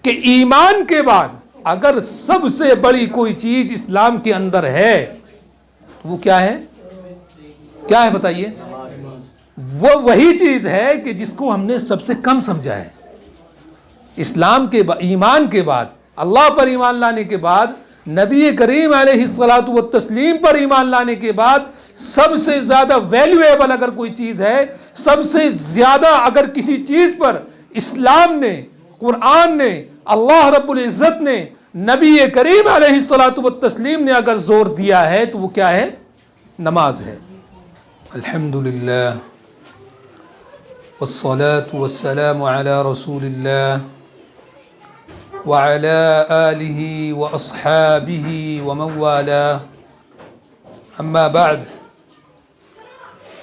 کہ ایمان کے بعد اگر سب سے بڑی کوئی چیز اسلام کے اندر ہے تو وہ کیا ہے؟ کیا ہے بتائیے؟ وہ وہی چیز ہے کہ جس کو ہم نے سب سے کم سمجھا ہے. اسلام کے ایمان کے بعد، اللہ پر ایمان لانے کے بعد، نبی کریم علیہ الصلاۃ والتسلیم پر ایمان لانے کے بعد سب سے زیادہ ویلیویبل اگر کوئی چیز ہے، سب سے زیادہ اگر کسی چیز پر اسلام نے، قرآن نے، اللہ رب العزت نے، نبی کریم علیہ الصلاۃ والتسلیم نے اگر زور دیا ہے تو وہ کیا ہے؟ نماز ہے. الحمدللہ والصلاة والسلام على رسول الله وعلى آله وأصحابه ومن والاه. أما بعد،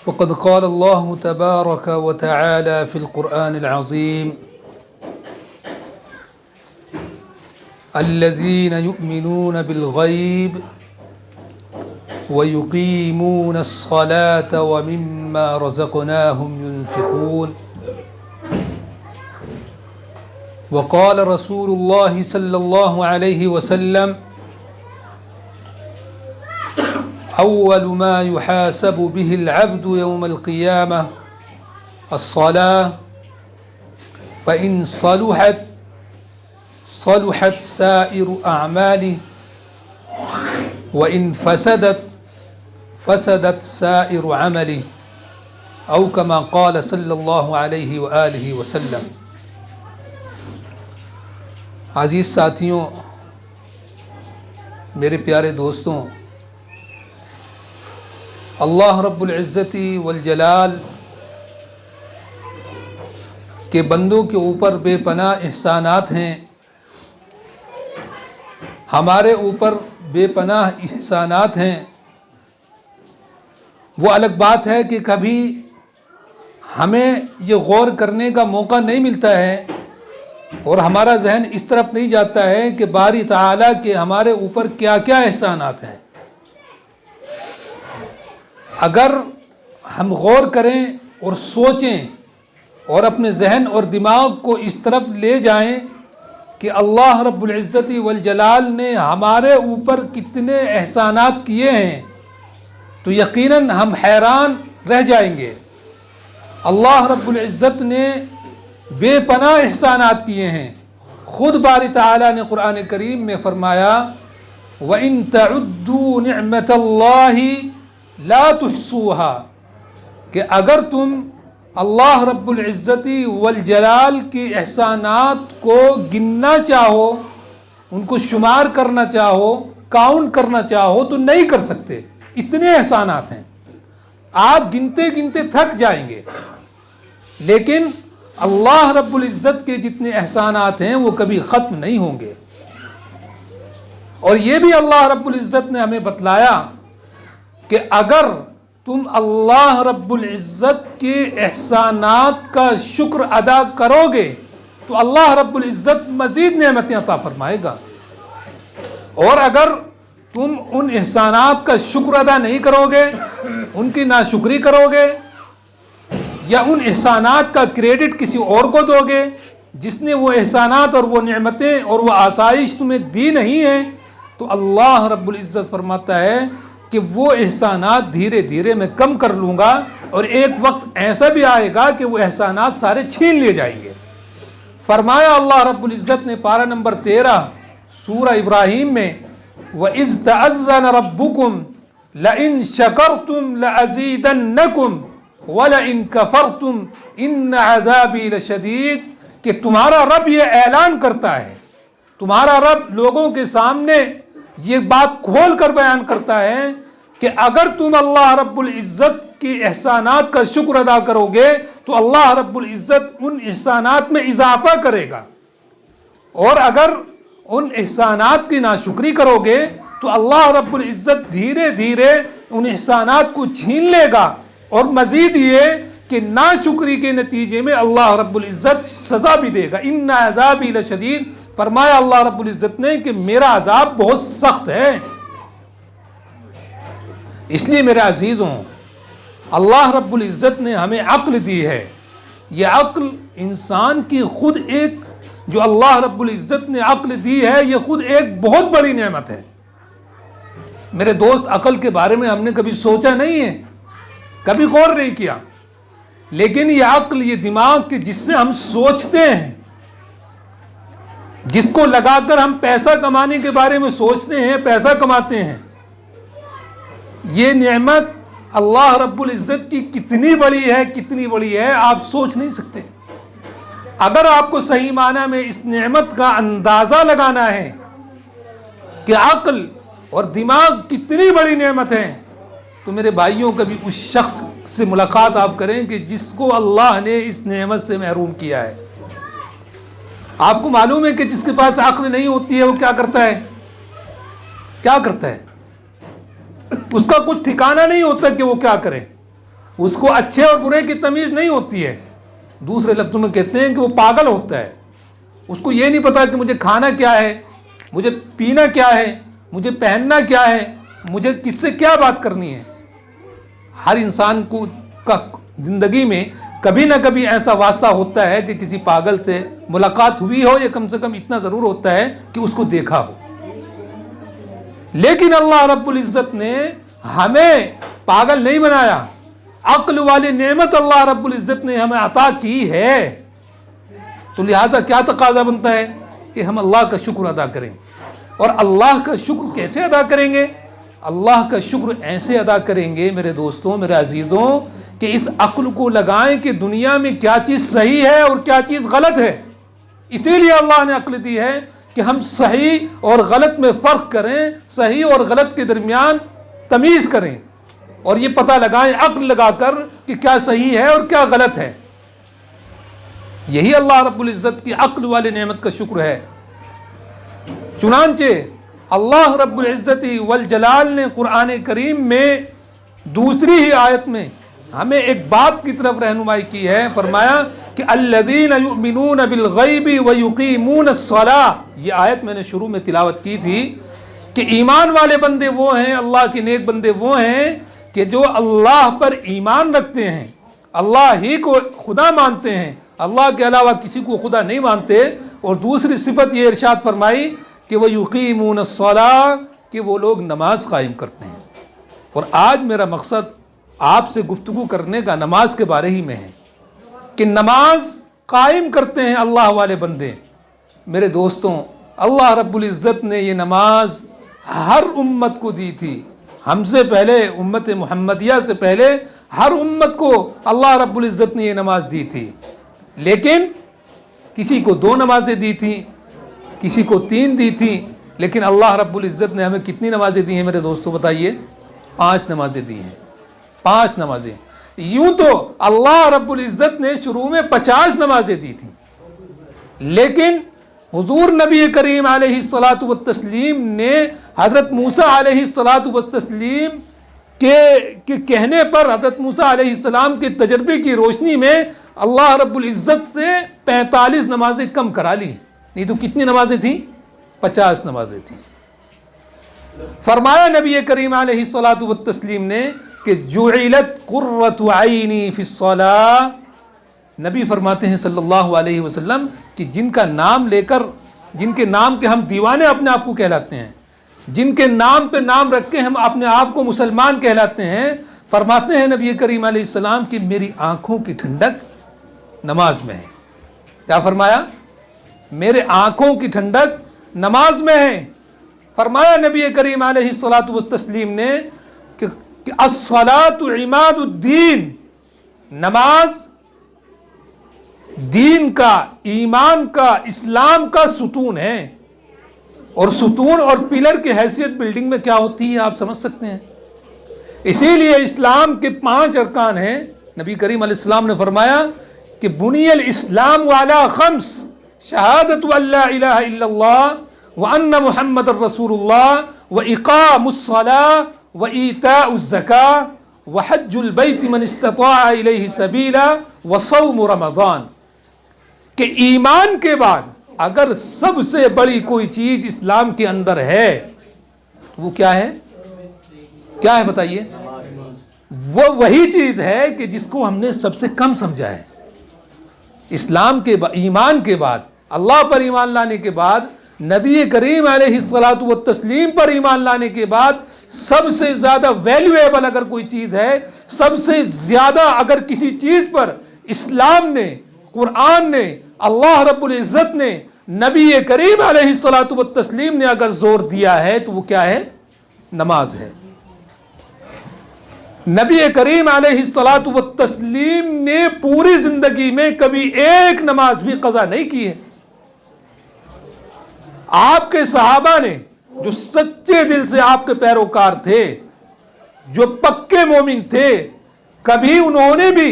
وقد قال الله تبارك وتعالى في القرآن العظيم: الذين يؤمنون بالغيب ويقيمون الصلاة ومما رزقناهم ينفقون. وقال رسول الله صلى الله عليه وسلم: أول ما يحاسب به العبد يوم القيامة الصلاة، فإن صلحت صلحت سائر أعماله، وإن فسدت فسدت سائر عمله، أو كما قال صلی اللہ علیہ وآلہ وسلم. عزیز ساتھیوں، میرے پیارے دوستوں، اللہ رب العزت والجلال کے بندوں کے اوپر بے پناہ احسانات ہیں. ہمارے اوپر بے پناہ احسانات ہیں. وہ الگ بات ہے کہ کبھی ہمیں یہ غور کرنے کا موقع نہیں ملتا ہے اور ہمارا ذہن اس طرف نہیں جاتا ہے کہ باری تعالیٰ کے ہمارے اوپر کیا کیا احسانات ہیں. اگر ہم غور کریں اور سوچیں اور اپنے ذہن اور دماغ کو اس طرف لے جائیں کہ اللہ رب العزت والجلال نے ہمارے اوپر کتنے احسانات کیے ہیں، تو یقیناً ہم حیران رہ جائیں گے. اللہ رب العزت نے بے پناہ احسانات کیے ہیں. خود باری تعالیٰ نے قرآن کریم میں فرمایا: وَإِن تَعُدُّوا نِعْمَةَ اللَّهِ لَا تُحْصُوهَا، کہ اگر تم اللہ رب العزت والجلال کے احسانات کو گننا چاہو، ان کو شمار کرنا چاہو، کاؤنٹ کرنا چاہو تو نہیں کر سکتے. اتنے احسانات ہیں، آپ گنتے گنتے تھک جائیں گے. لیکن اللہ رب العزت کے جتنے احسانات ہیں وہ کبھی ختم نہیں ہوں گے. اور یہ بھی اللہ رب العزت نے ہمیں بتلایا کہ اگر تم اللہ رب العزت کے احسانات کا شکر ادا کرو گے تو اللہ رب العزت مزید نعمتیں عطا فرمائے گا. اور اگر تم ان احسانات کا شکر ادا نہیں کرو گے، ان کی ناشکری کرو گے، یا ان احسانات کا کریڈٹ کسی اور کو دو گے جس نے وہ احسانات اور وہ نعمتیں اور وہ آسائش تمہیں دی نہیں ہیں، تو اللہ رب العزت فرماتا ہے کہ وہ احسانات دھیرے دھیرے میں کم کر لوں گا، اور ایک وقت ایسا بھی آئے گا کہ وہ احسانات سارے چھین لیے جائیں گے. فرمایا اللہ رب العزت نے پارہ نمبر 13 سورہ ابراہیم میں: وَإِذْ تَأَذَّنَ رَبُّكُمْ لَئِن شَكَرْتُمْ لَأَزِيدَنَّكُمْ وَلَئِن كَفَرْتُمْ إِنَّ عَذَابِي لَشَدِيدٌ، کہ تمہارا رب یہ اعلان کرتا ہے، تمہارا رب لوگوں کے سامنے یہ بات کھول کر بیان کرتا ہے کہ اگر تم اللہ رب العزت کی احسانات کا شکر ادا کرو گے تو اللہ رب العزت ان احسانات میں اضافہ کرے گا، اور اگر ان احسانات کی ناشکری کرو گے تو اللہ رب العزت دھیرے دھیرے ان احسانات کو چھین لے گا. اور مزید یہ کہ ناشکری کے نتیجے میں اللہ رب العزت سزا بھی دے گا. ان عذابی لشدید، فرمایا اللہ رب العزت نے کہ میرا عذاب بہت سخت ہے. اس لیے میرے عزیزوں، اللہ رب العزت نے ہمیں عقل دی ہے. یہ عقل انسان کی خود ایک جو اللہ رب العزت نے عقل دی ہے یہ خود ایک بہت بڑی نعمت ہے۔ میرے دوست، عقل کے بارے میں ہم نے کبھی سوچا نہیں ہے، کبھی غور نہیں کیا، لیکن یہ عقل، یہ دماغ کہ جس سے ہم سوچتے ہیں، جس کو لگا کر ہم پیسہ کمانے کے بارے میں سوچتے ہیں، پیسہ کماتے ہیں، یہ نعمت اللہ رب العزت کی کتنی بڑی ہے، کتنی بڑی ہے آپ سوچ نہیں سکتے۔ اگر آپ کو صحیح معنی میں اس نعمت کا اندازہ لگانا ہے کہ عقل اور دماغ کتنی بڑی نعمت ہے، تو میرے بھائیوں کبھی اس شخص سے ملاقات آپ کریں کہ جس کو اللہ نے اس نعمت سے محروم کیا ہے۔ آپ کو معلوم ہے کہ جس کے پاس عقل نہیں ہوتی ہے وہ کیا کرتا ہے؟ کیا کرتا ہے؟ اس کا کچھ ٹھکانہ نہیں ہوتا کہ وہ کیا کرے، اس کو اچھے اور برے کی تمیز نہیں ہوتی ہے۔ دوسرے لفظوں میں کہتے ہیں کہ وہ پاگل ہوتا ہے، اس کو یہ نہیں پتا کہ مجھے کھانا کیا ہے، مجھے پینا کیا ہے، مجھے پہننا کیا ہے، مجھے کس سے کیا بات کرنی ہے۔ ہر انسان کو کا زندگی میں کبھی نہ کبھی ایسا واسطہ ہوتا ہے کہ کسی پاگل سے ملاقات ہوئی ہو، یا کم سے کم اتنا ضرور ہوتا ہے کہ اس کو دیکھا ہو۔ لیکن اللہ رب العزت نے ہمیں پاگل نہیں بنایا، عقل والی نعمت اللہ رب العزت نے ہمیں عطا کی ہے، تو لہذا کیا تقاضا بنتا ہے کہ ہم اللہ کا شکر ادا کریں۔ اور اللہ کا شکر کیسے ادا کریں گے؟ اللہ کا شکر ایسے ادا کریں گے میرے دوستوں، میرے عزیزوں، کہ اس عقل کو لگائیں کہ دنیا میں کیا چیز صحیح ہے اور کیا چیز غلط ہے۔ اسی لیے اللہ نے عقل دی ہے کہ ہم صحیح اور غلط میں فرق کریں، صحیح اور غلط کے درمیان تمیز کریں، اور یہ پتہ لگائیں عقل لگا کر کہ کیا صحیح ہے اور کیا غلط ہے۔ یہی اللہ رب العزت کی عقل والی نعمت کا شکر ہے۔ چنانچہ اللہ رب العزت والجلال نے قرآن کریم میں دوسری ہی آیت میں ہمیں ایک بات کی طرف رہنمائی کی ہے، فرمایا کہ الذین یؤمنون بالغیب ویقیمون الصلاۃ۔ یہ آیت میں نے شروع میں تلاوت کی تھی کہ ایمان والے بندے وہ ہیں، اللہ کے نیک بندے وہ ہیں کہ جو اللہ پر ایمان رکھتے ہیں، اللہ ہی کو خدا مانتے ہیں، اللہ کے علاوہ کسی کو خدا نہیں مانتے۔ اور دوسری صفت یہ ارشاد فرمائی کہ وہ یقیمون الصلاۃ، کہ وہ لوگ نماز قائم کرتے ہیں۔ اور آج میرا مقصد آپ سے گفتگو کرنے کا نماز کے بارے ہی میں ہے کہ نماز قائم کرتے ہیں اللہ والے بندے۔ میرے دوستوں، اللہ رب العزت نے یہ نماز ہر امت کو دی تھی، ہم سے پہلے، امت محمدیہ سے پہلے ہر امت کو اللہ رب العزت نے یہ نماز دی تھی، لیکن کسی کو 2 نمازیں دی تھیں، کسی کو 3 دی تھیں، لیکن اللہ رب العزت نے ہمیں کتنی نمازیں دی ہیں میرے دوستوں بتائیے؟ 5 نمازیں دی ہیں، 5 نمازیں۔ یوں تو اللہ رب العزت نے شروع میں 50 نمازیں دی تھیں، لیکن حضور نبی کریم علیہ الصلاۃ والتسلیم نے حضرت موسیٰ علیہ الصلاۃ والتسلیم کے کہنے پر، حضرت موسیٰ علیہ السلام کے تجربے کی روشنی میں اللہ رب العزت سے 45 نمازیں کم کرا لی، نہیں تو کتنی نمازیں تھیں؟ 50 نمازیں تھیں۔ فرمایا نبی کریم علیہ الصلاۃ والتسلیم نے کہ جعلت قرۃ عینی فی الصلاۃ، نبی فرماتے ہیں صلی اللہ علیہ وسلم کہ جن کا نام لے کر، جن کے نام کے ہم دیوانے اپنے آپ کو کہلاتے ہیں، جن کے نام پہ نام رکھ کے ہم اپنے آپ کو مسلمان کہلاتے ہیں، فرماتے ہیں نبی کریم علیہ السلام کہ میری آنکھوں کی ٹھنڈک نماز میں ہے۔ کیا فرمایا؟ میرے آنکھوں کی ٹھنڈک نماز میں ہے۔ فرمایا نبی کریم علیہ الصلاۃ والتسلیم نے کہ الصلاۃ عماد الدین، نماز دین کا، ایمان کا، اسلام کا ستون ہے۔ اور ستون اور پلر کی حیثیت بلڈنگ میں کیا ہوتی ہے آپ سمجھ سکتے ہیں۔ اسی لیے اسلام کے 5 ارکان ہیں۔ نبی کریم علیہ السلام نے فرمایا کہ بنی الاسلام علی 5، شہادت ان لا الہ الا اللہ وان محمد الرسول اللہ واقام الصلاۃ وایتاء الزکاۃ وحج البیت من استطاع الیہ سبیلا وصوم رمضان، کہ ایمان کے بعد اگر سب سے بڑی کوئی چیز اسلام کے اندر ہے وہ کیا ہے؟ کیا ہے بتائیے؟ وہ وہی چیز ہے کہ جس کو ہم نے سب سے کم سمجھا ہے۔ اسلام کے ایمان کے بعد اللہ پر ایمان لانے کے بعد، نبی کریم علیہ الصلاۃ والتسلیم پر ایمان لانے کے بعد سب سے زیادہ ویلیویبل اگر کوئی چیز ہے، سب سے زیادہ اگر کسی چیز پر اسلام نے، قرآن نے، اللہ رب العزت نے، نبی کریم علیہ الصلاۃ والتسلیم نے اگر زور دیا ہے تو وہ کیا ہے؟ نماز ہے۔ نبی کریم علیہ الصلاۃ والتسلیم نے پوری زندگی میں کبھی ایک نماز بھی قضا نہیں کی ہے۔ آپ کے صحابہ نے جو سچے دل سے آپ کے پیروکار تھے، جو پکے مومن تھے، کبھی انہوں نے بھی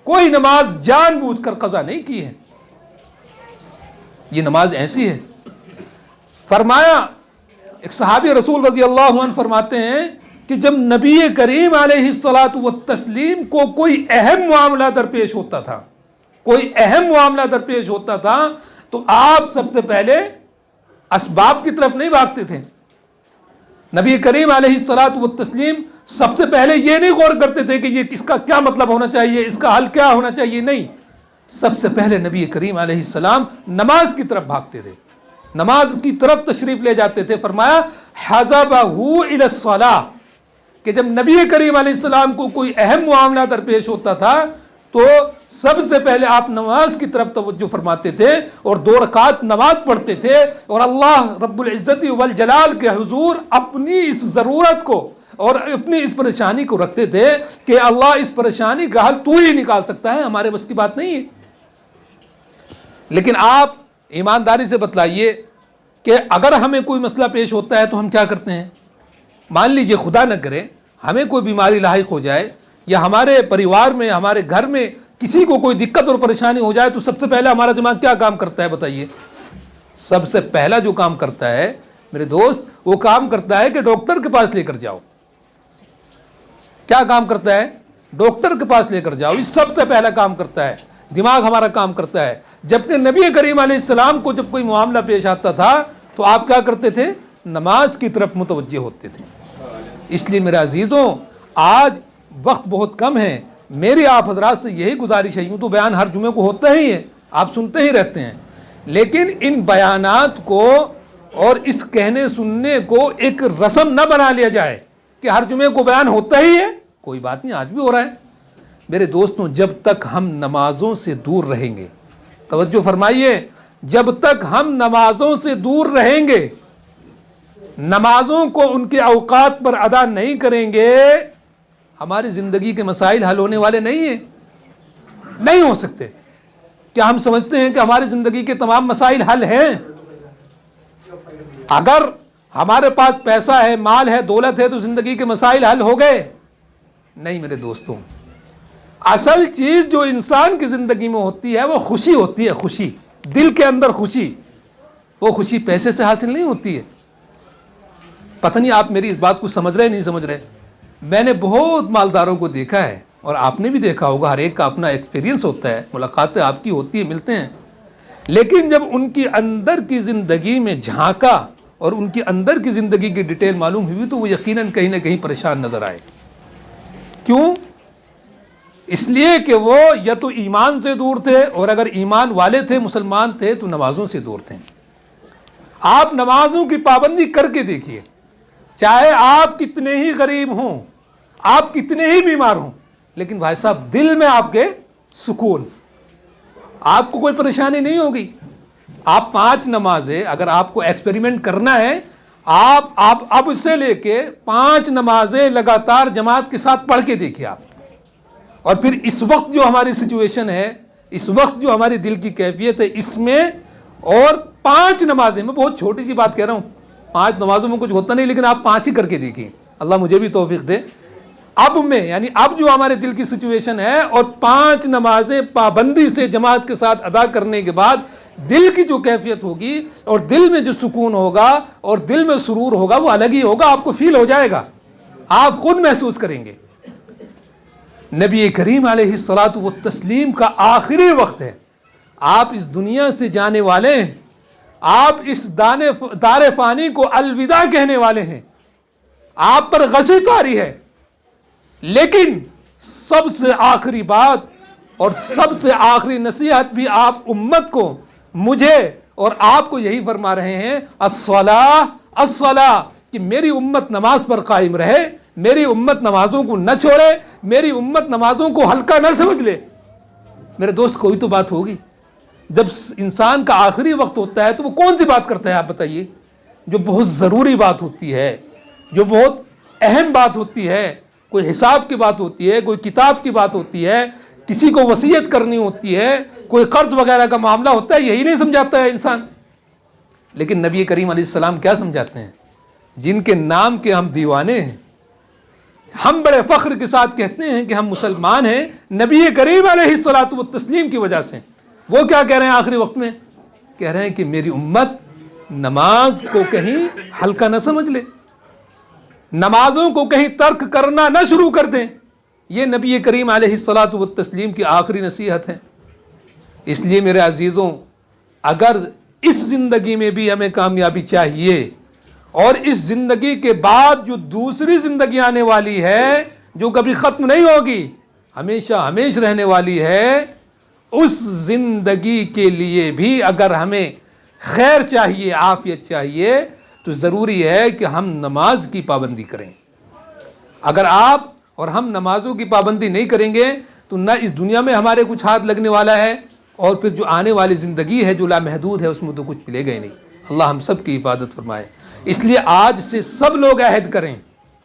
کوئی نماز جان بوجھ کر قضا نہیں کی ہے۔ یہ نماز ایسی ہے۔ فرمایا، ایک صحابی رسول رضی اللہ عنہ فرماتے ہیں کہ جب نبی کریم علیہ الصلاۃ والتسلیم کو کوئی اہم معاملہ درپیش ہوتا تھا، کوئی اہم معاملہ درپیش ہوتا تھا تو آپ سب سے پہلے اسباب کی طرف نہیں بھاگتے تھے۔ نبی کریم علیہ الصلاۃ والتسلیم سب سے پہلے یہ نہیں غور کرتے تھے کہ یہ اس کا کیا مطلب ہونا چاہیے، اس کا حل کیا ہونا چاہیے، نہیں، سب سے پہلے نبی کریم علیہ السلام نماز کی طرف بھاگتے تھے، نماز کی طرف تشریف لے جاتے تھے۔ فرمایا حَزَبَهُ إِلَى الصَّلَاةِ، کہ جب نبی کریم علیہ السلام کو کوئی اہم معاملہ درپیش ہوتا تھا تو سب سے پہلے آپ نماز کی طرف توجہ فرماتے تھے اور 2 رکعت نماز پڑھتے تھے اور اللہ رب العزت والجلال کے حضور اپنی اس ضرورت کو اور اپنی اس پریشانی کو رکھتے تھے کہ اللہ اس پریشانی کا حل تو ہی نکال سکتا ہے، ہمارے بس کی بات نہیں ہے۔ لیکن آپ ایمانداری سے بتلائیے کہ اگر ہمیں کوئی مسئلہ پیش ہوتا ہے تو ہم کیا کرتے ہیں؟ مان لیجئے خدا نہ کرے ہمیں کوئی بیماری لاحق ہو جائے یا ہمارے پریوار میں، ہمارے گھر میں کسی کو کوئی دقت اور پریشانی ہو جائے تو سب سے پہلے ہمارا دماغ کیا کام کرتا ہے بتائیے؟ سب سے پہلا جو کام کرتا ہے میرے دوست، وہ کام کرتا ہے کہ ڈاکٹر کے پاس لے کر جاؤ۔ کیا کام کرتا ہے؟ ڈاکٹر کے پاس لے کر جاؤ، یہ سب سے پہلا کام کرتا ہے، دماغ ہمارا کام کرتا ہے۔ جبکہ نبی کریم علیہ السلام کو جب کوئی معاملہ پیش آتا تھا تو آپ کیا کرتے تھے؟ نماز کی طرف متوجہ ہوتے تھے۔ اس لیے میرے عزیزوں، آج وقت بہت کم ہے، میری آپ حضرات سے یہی گزارش ہے، یوں تو بیان ہر جمعے کو ہوتا ہی ہے، آپ سنتے ہی رہتے ہیں، لیکن ان بیانات کو اور اس کہنے سننے کو ایک رسم نہ بنا لیا جائے کہ ہر جمعے کو بیان ہوتا ہی ہے، کوئی بات نہیں، آج بھی ہو رہا ہے۔ میرے دوستوں، جب تک ہم نمازوں سے دور رہیں گے، توجہ فرمائیے، جب تک ہم نمازوں سے دور رہیں گے، نمازوں کو ان کے اوقات پر ادا نہیں کریں گے، ہماری زندگی کے مسائل حل ہونے والے نہیں ہیں، نہیں ہو سکتے۔ کیا ہم سمجھتے ہیں کہ ہماری زندگی کے تمام مسائل حل ہیں؟ اگر ہمارے پاس پیسہ ہے، مال ہے، دولت ہے تو زندگی کے مسائل حل ہو گئے؟ نہیں میرے دوستوں، اصل چیز جو انسان کی زندگی میں ہوتی ہے وہ خوشی ہوتی ہے، خوشی، دل کے اندر خوشی۔ وہ خوشی پیسے سے حاصل نہیں ہوتی ہے۔ پتہ نہیں آپ میری اس بات کو سمجھ رہے نہیں سمجھ رہے؟ میں نے بہت مالداروں کو دیکھا ہے اور آپ نے بھی دیکھا ہوگا، ہر ایک کا اپنا ایکسپیرینس ہوتا ہے، ملاقاتیں آپ کی ہوتی ہیں، ملتے ہیں، لیکن جب ان کی اندر کی زندگی میں جھانکا اور ان کی اندر کی زندگی کی ڈیٹیل معلوم ہوئی تو وہ یقیناً کہیں نہ کہیں پریشان نظر آئے۔ کیوں؟ اس لیے کہ وہ یا تو ایمان سے دور تھے، اور اگر ایمان والے تھے، مسلمان تھے، تو نمازوں سے دور تھے۔ آپ نمازوں کی پابندی کر کے دیکھیے، چاہے آپ کتنے ہی غریب ہوں، آپ کتنے ہی بیمار ہوں، لیکن بھائی صاحب دل میں آپ کے سکون، آپ کو کوئی پریشانی نہیں ہوگی۔ آپ 5 نمازیں اگر آپ کو ایکسپیریمنٹ کرنا ہے، آپ اب سے لے کے 5 نمازیں لگاتار جماعت کے ساتھ پڑھ کے دیکھیے آپ، اور پھر اس وقت جو ہماری سچویشن ہے، اس وقت جو ہماری دل کی کیفیت ہے، اس میں اور 5 نمازیں، میں بہت چھوٹی سی بات کہہ رہا ہوں، 5 نمازوں میں کچھ ہوتا نہیں، لیکن آپ 5 ہی کر کے دیکھیں، اللہ مجھے بھی توفیق دے۔ اب میں یعنی اب جو ہمارے دل کی سچویشن ہے اور 5 نمازیں پابندی سے جماعت کے ساتھ ادا کرنے کے بعد دل کی جو کیفیت ہوگی اور دل میں جو سکون ہوگا اور دل میں سرور ہوگا وہ الگ ہی ہوگا، آپ کو فیل ہو جائے گا، آپ خود محسوس کریں گے۔ نبی کریم علیہ الصلاۃ والتسلیم کا آخری وقت ہے، آپ اس دنیا سے جانے والے ہیں، آپ اس دار فانی کو الوداع کہنے والے ہیں، آپ پر غشی طاری ہے، لیکن سب سے آخری بات اور سب سے آخری نصیحت بھی آپ امت کو، مجھے اور آپ کو یہی فرما رہے ہیں الصلاۃ الصلاۃ، کہ میری امت نماز پر قائم رہے، میری امت نمازوں کو نہ چھوڑے، میری امت نمازوں کو ہلکا نہ سمجھ لے۔ میرے دوست کوئی تو بات ہوگی، جب انسان کا آخری وقت ہوتا ہے تو وہ کون سی بات کرتا ہے آپ بتائیے؟ جو بہت ضروری بات ہوتی ہے، جو بہت اہم بات ہوتی ہے، کوئی حساب کی بات ہوتی ہے، کوئی کتاب کی بات ہوتی ہے، کسی کو وصیت کرنی ہوتی ہے، کوئی قرض وغیرہ کا معاملہ ہوتا ہے، یہی نہیں سمجھاتا ہے انسان۔ لیکن نبی کریم علیہ السلام کیا سمجھاتے ہیں؟ جن کے نام کے ہم دیوانے ہیں، ہم بڑے فخر کے ساتھ کہتے ہیں کہ ہم مسلمان ہیں نبی کریم علیہ الصلوۃ والتسلیم کی وجہ سے۔ وہ کیا کہہ رہے ہیں آخری وقت میں؟ کہہ رہے ہیں کہ میری امت نماز کو کہیں ہلکا نہ سمجھ لے، نمازوں کو کہیں ترک کرنا نہ شروع کر دیں۔ یہ نبی کریم علیہ الصلوۃ والتسلیم کی آخری نصیحت ہے۔ اس لیے میرے عزیزوں، اگر اس زندگی میں بھی ہمیں کامیابی چاہیے اور اس زندگی کے بعد جو دوسری زندگی آنے والی ہے، جو کبھی ختم نہیں ہوگی، ہمیشہ ہمیشہ رہنے والی ہے، اس زندگی کے لیے بھی اگر ہمیں خیر چاہیے، عافیت چاہیے، تو ضروری ہے کہ ہم نماز کی پابندی کریں۔ اگر آپ اور ہم نمازوں کی پابندی نہیں کریں گے تو نہ اس دنیا میں ہمارے کچھ ہاتھ لگنے والا ہے، اور پھر جو آنے والی زندگی ہے جو لامحدود ہے اس میں تو کچھ ملے گا ہی نہیں۔ اللہ ہم سب کی حفاظت فرمائے۔ اس لیے آج سے سب لوگ عہد کریں،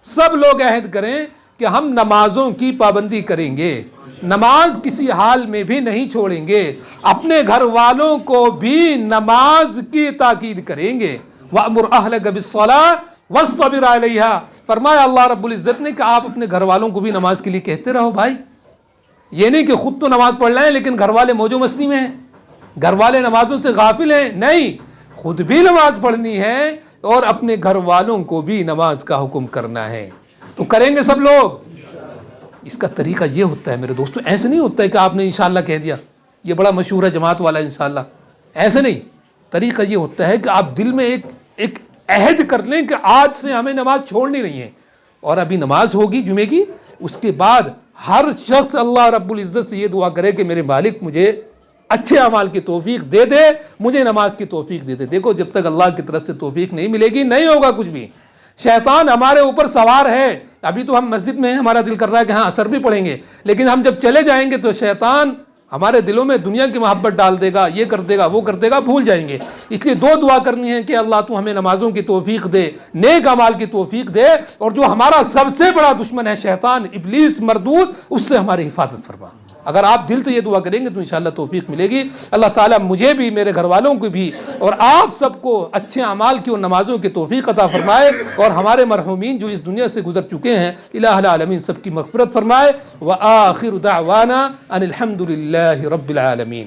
سب لوگ عہد کریں کہ ہم نمازوں کی پابندی کریں گے، نماز کسی حال میں بھی نہیں چھوڑیں گے، اپنے گھر والوں کو بھی نماز کی تاکید کریں گے۔ وَأْمُرْ أَهْلَكَ بِالصَّلَاةِ وَاصْطَبِرْ عَلَيْهَا، فرمایا اللہ رب العزت نے کہ آپ اپنے گھر والوں کو بھی نماز کے لیے کہتے رہو بھائی۔ یہ نہیں کہ خود تو نماز پڑھ رہے ہیں لیکن گھر والے موج و مستی میں ہیں، گھر والے نمازوں سے غافل ہیں، نہیں، خود بھی نماز پڑھنی ہے اور اپنے گھر والوں کو بھی نماز کا حکم کرنا ہے۔ تو کریں گے سب لوگ؟ اس کا طریقہ یہ ہوتا ہے میرے دوستو، ایسے نہیں ہوتا ہے کہ آپ نے انشاءاللہ کہہ دیا، یہ بڑا مشہور ہے جماعت والا انشاءاللہ، ایسے نہیں۔ طریقہ یہ ہوتا ہے کہ آپ دل میں ایک عہد کر لیں کہ آج سے ہمیں نماز چھوڑنی نہیں ہے، اور ابھی نماز ہوگی جمعے کی، اس کے بعد ہر شخص اللہ رب العزت سے یہ دعا کرے کہ میرے مالک مجھے اچھے اعمال کی توفیق دے دے، مجھے نماز کی توفیق دے دے۔ دیکھو جب تک اللہ کی طرف سے توفیق نہیں ملے گی نہیں ہوگا کچھ بھی۔ شیطان ہمارے اوپر سوار ہے، ابھی تو ہم مسجد میں ہیں، ہمارا دل کر رہا ہے کہ ہاں عصر بھی پڑھیں گے، لیکن ہم جب چلے جائیں گے تو شیطان ہمارے دلوں میں دنیا کی محبت ڈال دے گا، یہ کر دے گا، وہ کر دے گا، بھول جائیں گے۔ اس لیے دو دعا کرنی ہے کہ اللہ تو ہمیں نمازوں کی توفیق دے، نیک اعمال کی توفیق دے، اور جو ہمارا سب سے بڑا دشمن ہے شیطان ابلیس مردود، اس سے ہماری حفاظت فرما۔ اگر آپ دل سے یہ دعا کریں گے تو انشاءاللہ توفیق ملے گی۔ اللہ تعالیٰ مجھے بھی، میرے گھر والوں کو بھی، اور آپ سب کو اچھے اعمال کی اور نمازوں کی توفیق عطا فرمائے، اور ہمارے مرحومین جو اس دنیا سے گزر چکے ہیں الہ العالمین سب کی مغفرت فرمائے۔ وآخر دعوانا ان الحمد للہ رب العالمین۔